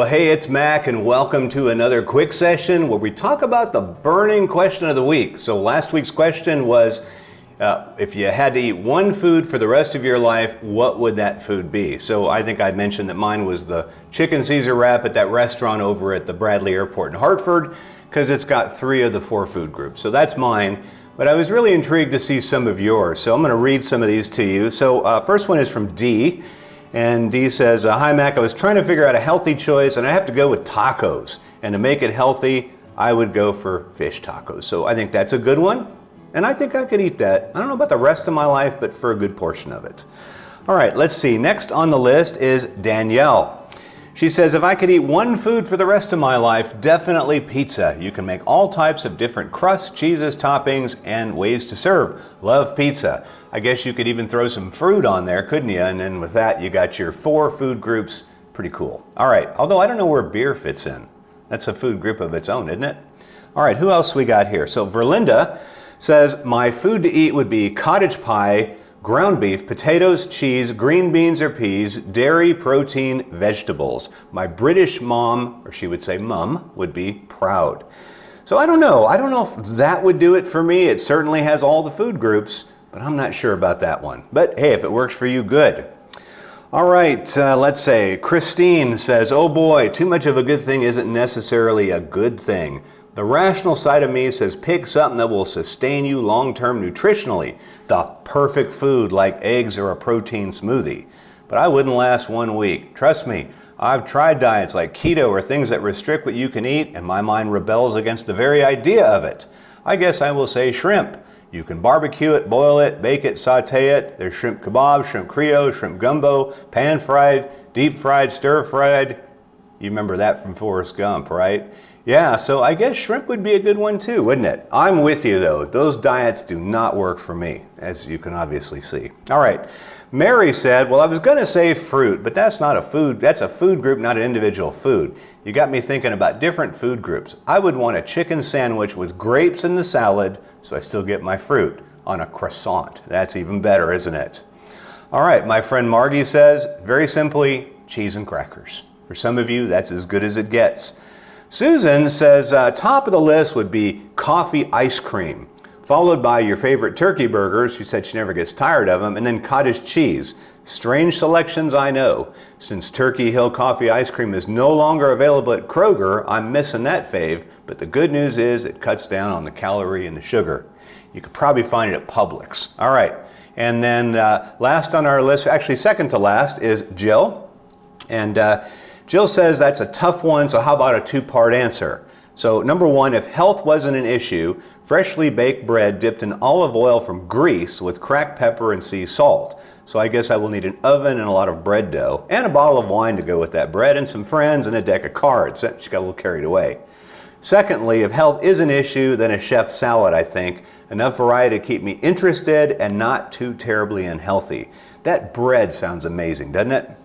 Well, hey, it's Mac, and welcome to another quick session where we talk about the burning question of the week. So last week's question was, if you had to eat one food for the rest of your life, what would that food be? So I think I mentioned that mine was the chicken Caesar wrap at that restaurant over at the Bradley Airport in Hartford, because it's got 3 of the 4 food groups. So that's mine, but I was really intrigued to see some of yours. So I'm going to read some of these to you. So first one is from Dee. And Dee says, hi Mac, I was trying to figure out a healthy choice and I have to go with tacos. And to make it healthy, I would go for fish tacos. So I think that's a good one. And I think I could eat that. I don't know about the rest of my life, but for a good portion of it. All right, let's see. Next on the list is Danielle. She says, if I could eat one food for the rest of my life, definitely pizza. You can make all types of different crusts, cheeses, toppings, and ways to serve. Love pizza. I guess you could even throw some fruit on there, couldn't you? And then with that, you got your 4 food groups. Pretty cool. All right, although I don't know where beer fits in. That's a food group of its own, isn't it? All right, who else we got here? So Verlinda says, my food to eat would be cottage pie, ground beef, potatoes, cheese, green beans or peas, dairy, protein, vegetables. My British mom, or she would say mum, would be proud. So I don't know. I don't know if that would do it for me. It certainly has all the food groups, but I'm not sure about that one. But hey, if it works for you, good. All right, let's say Christine says, oh boy, too much of a good thing isn't necessarily a good thing. The rational side of me says pick something that will sustain you long-term nutritionally. The perfect food like eggs or a protein smoothie. But I wouldn't last 1 week. Trust me, I've tried diets like keto or things that restrict what you can eat, and my mind rebels against the very idea of it. I guess I will say shrimp. You can barbecue it, boil it, bake it, saute it. There's shrimp kebab, shrimp creole, shrimp gumbo, pan fried, deep fried, stir fried. You remember that from Forrest Gump, right? Yeah, so I guess shrimp would be a good one too, wouldn't it? I'm with you though. Those diets do not work for me, as you can obviously see. All right, Mary said, well, I was gonna say fruit, but that's not a food, that's a food group, not an individual food. You got me thinking about different food groups. I would want a chicken sandwich with grapes in the salad, so I still get my fruit on a croissant. That's even better, isn't it? All right, my friend Margie says, very simply, cheese and crackers. For some of you, that's as good as it gets. Susan says, top of the list would be coffee ice cream, followed by your favorite turkey burgers. She said she never gets tired of them, and then cottage cheese. Strange selections, I know. Since Turkey Hill coffee ice cream is no longer available at Kroger, I'm missing that fave, but the good news is it cuts down on the calorie and the sugar. You could probably find it at Publix. All right, and then last on our list, actually second to last, is Jill. And Jill says that's a tough one, so how about a 2-part answer? So number 1, if health wasn't an issue, freshly baked bread dipped in olive oil from Greece with cracked pepper and sea salt. So I guess I will need an oven and a lot of bread dough, and a bottle of wine to go with that bread, and some friends, and a deck of cards. She got a little carried away. Secondly, if health is an issue, then a chef's salad, I think. Enough variety to keep me interested and not too terribly unhealthy. That bread sounds amazing, doesn't it?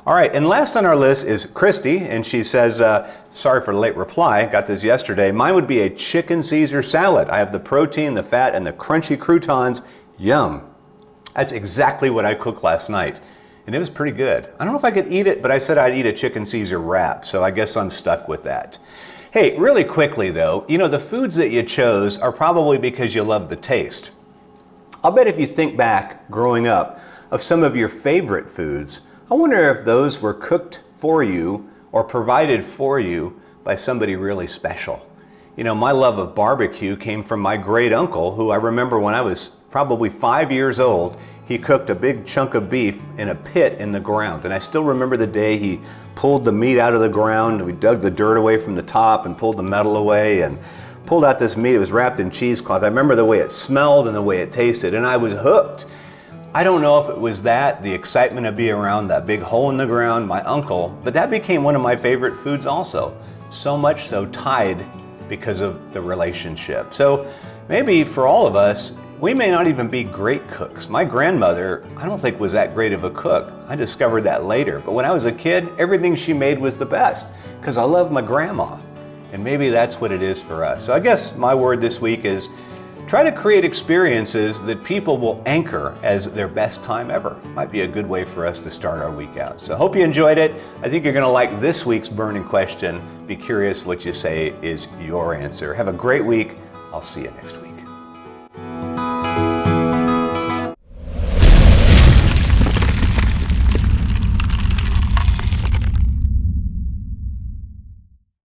All right, and last on our list is Christy, and she says, sorry for the late reply, got this yesterday. Mine would be a chicken Caesar salad. I have the protein, the fat, and the crunchy croutons. Yum. That's exactly what I cooked last night, and it was pretty good. I don't know if I could eat it, but I said I'd eat a chicken Caesar wrap, so I guess I'm stuck with that. Hey, really quickly though, you know, the foods that you chose are probably because you love the taste. I'll bet if you think back growing up of some of your favorite foods, I wonder if those were cooked for you or provided for you by somebody really special. You know, my love of barbecue came from my great uncle, who I remember when I was probably 5 years old, he cooked a big chunk of beef in a pit in the ground. And I still remember the day he pulled the meat out of the ground. We dug the dirt away from the top and pulled the metal away and pulled out this meat. It was wrapped in cheesecloth. I remember the way it smelled and the way it tasted, and I was hooked. I don't know if it was that, the excitement of being around that big hole in the ground, my uncle, but that became one of my favorite foods also. So much so tied because of the relationship. So maybe for all of us, we may not even be great cooks. My grandmother, I don't think was that great of a cook. I discovered that later. But when I was a kid, everything she made was the best because I love my grandma. And maybe that's what it is for us. So I guess my word this week is try to create experiences that people will anchor as their best time ever. Might be a good way for us to start our week out. So hope you enjoyed it. I think you're going to like this week's burning question. Be curious what you say is your answer. Have a great week. I'll see you next week.